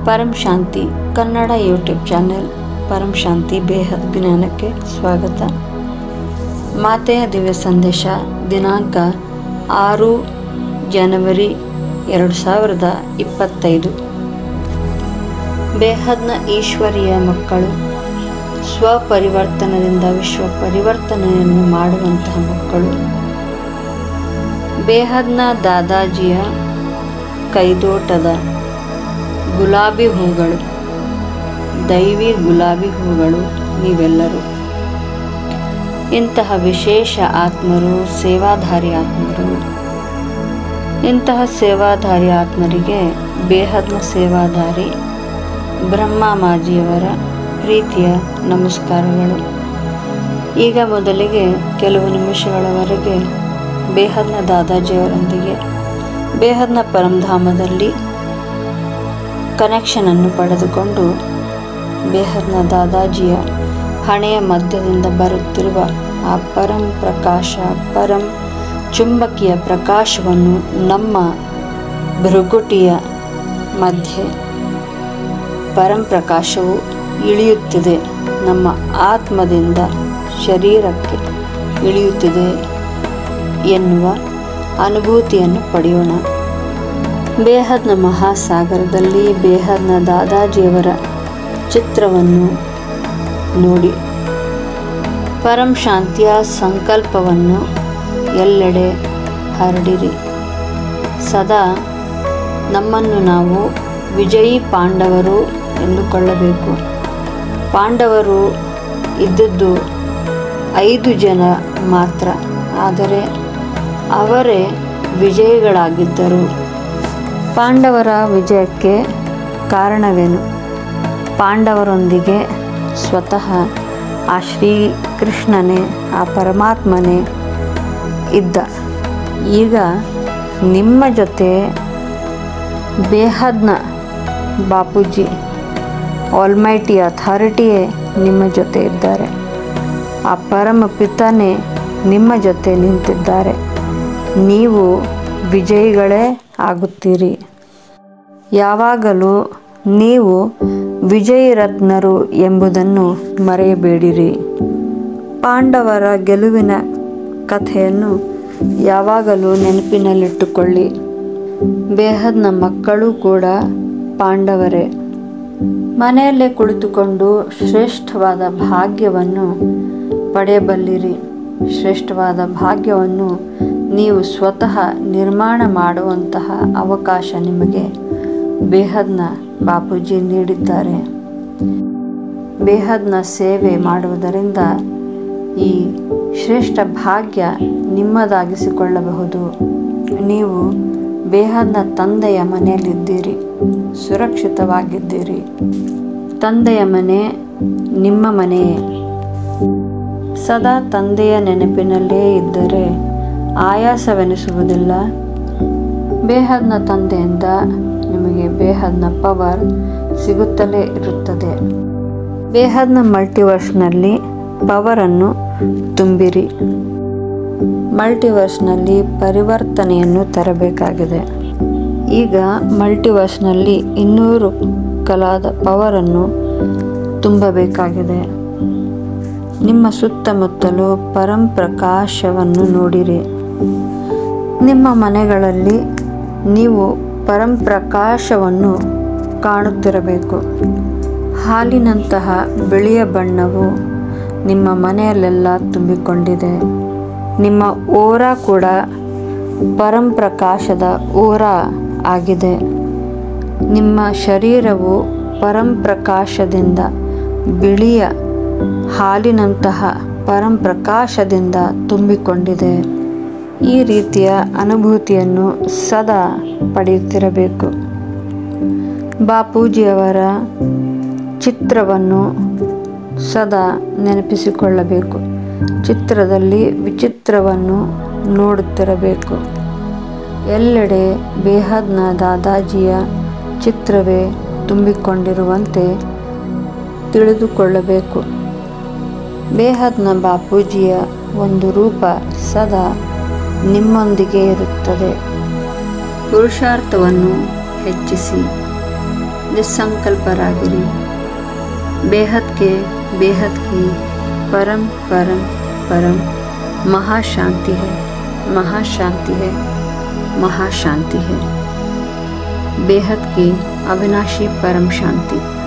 ಪರಂ ಶಾಂತಿ Kannada YouTube channel ಪರಂ ಶಾಂತಿ ಬೇಹದ್ ಜ್ಞಾನಕ್ಕೆ ಸ್ವಾಗತ. ಮಾತೆಯ ದಿವ್ಯ ಸಂದೇಶ ದಿನಾಂಕ 6 ಜನವರಿ 2025. ಬೇಹದ್ನ ಈಶ್ವರೀಯ ಮಕ್ಕಳು ಸ್ವಪರಿವರ್ತನದಿಂದ ವಿಶ್ವ ಪರಿವರ್ತನೆಯನ್ನು ಮಾಡುವಂತಹ ಮಕ್ಕಳು. ಬೇಹದ್ನ ದಾದಾಜಿಯ ಕೈದೋಟದ ಗುಲಾಬಿ ಹೂಗಳು, ದೈವಿ ಗುಲಾಬಿ ಹೂಗಳು ನೀವೆಲ್ಲರೂ. ಇಂತಹ ವಿಶೇಷ ಆತ್ಮರು, ಸೇವಾಧಾರಿ ಆತ್ಮರು. ಇಂತಹ ಸೇವಾಧಾರಿ ಆತ್ಮರಿಗೆ ಬೇಹದ್ನ ಸೇವಾಧಾರಿ ಬ್ರಹ್ಮ ಮಾಜಿಯವರ ಪ್ರೀತಿಯ ನಮಸ್ಕಾರಗಳು. ಈಗ ಮೊದಲಿಗೆ ಕೆಲವು ನಿಮಿಷಗಳವರೆಗೆ ಬೇಹದ್ನ ದಾದಾಜಿಯವರೊಂದಿಗೆ ಬೇಹದ್ನ ಪರಂಧಾಮದಲ್ಲಿ ಕನೆಕ್ಷನನ್ನು ಪಡೆದುಕೊಂಡು ಬೇಹದ್ನ ದಾದಾಜಿಯ ಹಣೆಯ ಮಧ್ಯದಿಂದ ಬರುತ್ತಿರುವ ಆ ಪರಂ ಪ್ರಕಾಶ, ಪರಂ ಚುಂಬಕೀಯ ಪ್ರಕಾಶವನ್ನು ನಮ್ಮ ಭೃಗುಟಿಯ ಮಧ್ಯೆ ಪರಂ ಪ್ರಕಾಶವು ಇಳಿಯುತ್ತಿದೆ, ನಮ್ಮ ಆತ್ಮದಿಂದ ಶರೀರಕ್ಕೆ ಇಳಿಯುತ್ತಿದೆ ಎನ್ನುವ ಅನುಭೂತಿಯನ್ನು ಪಡೆಯೋಣ. ಬೇಹದ್ನ ಮಹಾಸಾಗರದಲ್ಲಿ ಬೇಹದ್ನ ದಾದಾಜಿಯವರ ಚಿತ್ರವನ್ನು ನೋಡಿ ಪರಂ ಶಾಂತಿಯ ಸಂಕಲ್ಪವನ್ನು ಎಲ್ಲೆಡೆ ಹರಡಿರಿ. ಸದಾ ನಮ್ಮನ್ನು ನಾವು ವಿಜಯೀ ಪಾಂಡವರು ಎಂದುಕೊಳ್ಳಬೇಕು. ಪಾಂಡವರು ಇದ್ದದ್ದು 5 ಜನ ಮಾತ್ರ, ಆದರೆ ಅವರೇ ವಿಜಯಿಗಳಾಗಿದ್ದರು. ಪಾಂಡವರ ವಿಜಯಕ್ಕೆ ಕಾರಣವೇನು? ಪಾಂಡವರೊಂದಿಗೆ ಸ್ವತಃ ಆ ಶ್ರೀಕೃಷ್ಣನೇ, ಆ ಪರಮಾತ್ಮನೇ ಇದ್ದ. ಈಗ ನಿಮ್ಮ ಜೊತೆ ಬೇಹದ್ನ ಬಾಪೂಜಿ, ಆಲ್ಮೈಟಿ ಅಥಾರಿಟಿಯೇ ನಿಮ್ಮ ಜೊತೆ ಇದ್ದಾರೆ. ಆ ಪರಮ ಪಿತನೇ ನಿಮ್ಮ ಜೊತೆ ನಿಂತಿದ್ದಾರೆ. ನೀವು ವಿಜಯಿಗಳೇ ಆಗುತ್ತೀರಿ. ಯಾವಾಗಲೂ ನೀವು ವಿಜಯಿ ರತ್ನರು ಎಂಬುದನ್ನು ಮರೆಯಬೇಡಿರಿ. ಪಾಂಡವರ ಗೆಲುವಿನ ಕಥೆಯನ್ನು ಯಾವಾಗಲೂ ನೆನಪಿನಲ್ಲಿಟ್ಟುಕೊಳ್ಳಿ. ಬೇಹದ್ನ ಮಕ್ಕಳು ಕೂಡ ಪಾಂಡವರೇ. ಮನೆಯಲ್ಲೇ ಕುಳಿತುಕೊಂಡು ಶ್ರೇಷ್ಠವಾದ ಭಾಗ್ಯವನ್ನು ಪಡೆಯಬಲ್ಲಿರಿ. ಶ್ರೇಷ್ಠವಾದ ಭಾಗ್ಯವನ್ನು ನೀವು ಸ್ವತಃ ನಿರ್ಮಾಣ ಮಾಡುವಂತಹ ಅವಕಾಶ ನಿಮಗೆ ಬೇಹದ್ನ ಬಾಪೂಜಿ ನೀಡಿದ್ದಾರೆ. ಬೇಹದ್ನ ಸೇವೆ ಮಾಡುವುದರಿಂದ ಈ ಶ್ರೇಷ್ಠ ಭಾಗ್ಯ ನಿಮ್ಮದಾಗಿಸಿಕೊಳ್ಳಬಹುದು. ನೀವು ಬೇಹದ್ನ ತಂದೆಯ ಮನೆಯಲ್ಲಿದ್ದೀರಿ, ಸುರಕ್ಷಿತವಾಗಿದ್ದೀರಿ. ತಂದೆಯ ಮನೆ ನಿಮ್ಮ ಮನೆಯೇ. ಸದಾ ತಂದೆಯ ನೆನಪಿನಲ್ಲೇ ಇದ್ದರೆ ಆಯಾಸವೆನಿಸುವುದಿಲ್ಲ. ಬೇಹದ್ನ ತಂದೆಯಿಂದ ನಿಮಗೆ ಬೇಹದ್ನ ಪವರ್ ಸಿಗುತ್ತಲೇ ಇರುತ್ತದೆ. ಬೇಹದ್ನ ಮಲ್ಟಿವರ್ಸ್ನಲ್ಲಿ ಪವರನ್ನು ತುಂಬಿರಿ. ಮಲ್ಟಿವರ್ಸ್ನಲ್ಲಿ ಪರಿವರ್ತನೆಯನ್ನು ತರಬೇಕಾಗಿದೆ. ಈಗ ಮಲ್ಟಿವರ್ಸ್ನಲ್ಲಿ 200 ಕಲಾದ ಪವರನ್ನು ತುಂಬಬೇಕಾಗಿದೆ. ನಿಮ್ಮ ಸುತ್ತಮುತ್ತಲೂ ಪರಂ ಪ್ರಕಾಶವನ್ನು ನೋಡಿರಿ. ನಿಮ್ಮ ಮನೆಗಳಲ್ಲಿ ನೀವು ಪರಂ ಪ್ರಕಾಶವನ್ನು ಕಾಣುತ್ತಿರಬೇಕು. ಹಾಲಿನಂತಹ ಬಿಳಿಯ ಬಣ್ಣವು ನಿಮ್ಮ ಮನೆಯಲ್ಲೆಲ್ಲ ತುಂಬಿಕೊಂಡಿದೆ. ನಿಮ್ಮ ಓರಾ ಕೂಡ ಪರಂ ಪ್ರಕಾಶದ ಓರಾ ಆಗಿದೆ. ನಿಮ್ಮ ಶರೀರವು ಪರಂ ಪ್ರಕಾಶದಿಂದ, ಬಿಳಿಯ ಹಾಲಿನಂತಹ ಪರಂ ಪ್ರಕಾಶದಿಂದ ತುಂಬಿಕೊಂಡಿದೆ. ಈ ರೀತಿಯ ಅನುಭೂತಿಯನ್ನು ಸದಾ ಪಡೆಯುತ್ತಿರಬೇಕು. ಬಾಪೂಜಿಯವರ ಚಿತ್ರವನ್ನು ಸದಾ ನೆನಪಿಸಿಕೊಳ್ಳಬೇಕು. ಚಿತ್ರದಲ್ಲಿ ವಿಚಿತ್ರವನ್ನು ನೋಡುತ್ತಿರಬೇಕು. ಎಲ್ಲೆಡೆ ಬೇಹದ್ನ ದಾದಾಜಿಯ ಚಿತ್ರವೇ ತುಂಬಿಕೊಂಡಿರುವಂತೆ ತಿಳಿದುಕೊಳ್ಳಬೇಕು. ಬೇಹದ್ನ ಬಾಪೂಜಿಯ ಒಂದು ರೂಪ ಸದಾ ನಿಮ್ಮೊಂದಿಗೆ ಇರುತ್ತದೆ. ಪುರುಷಾರ್ಥವನ್ನು ಹೆಚ್ಚಿಸಿ. निसंकल्परागिरी। बेहद के बेहद की परम परम परम महाशांति है, महाशांति है, महाशांति है। बेहद की अविनाशी परम शांति।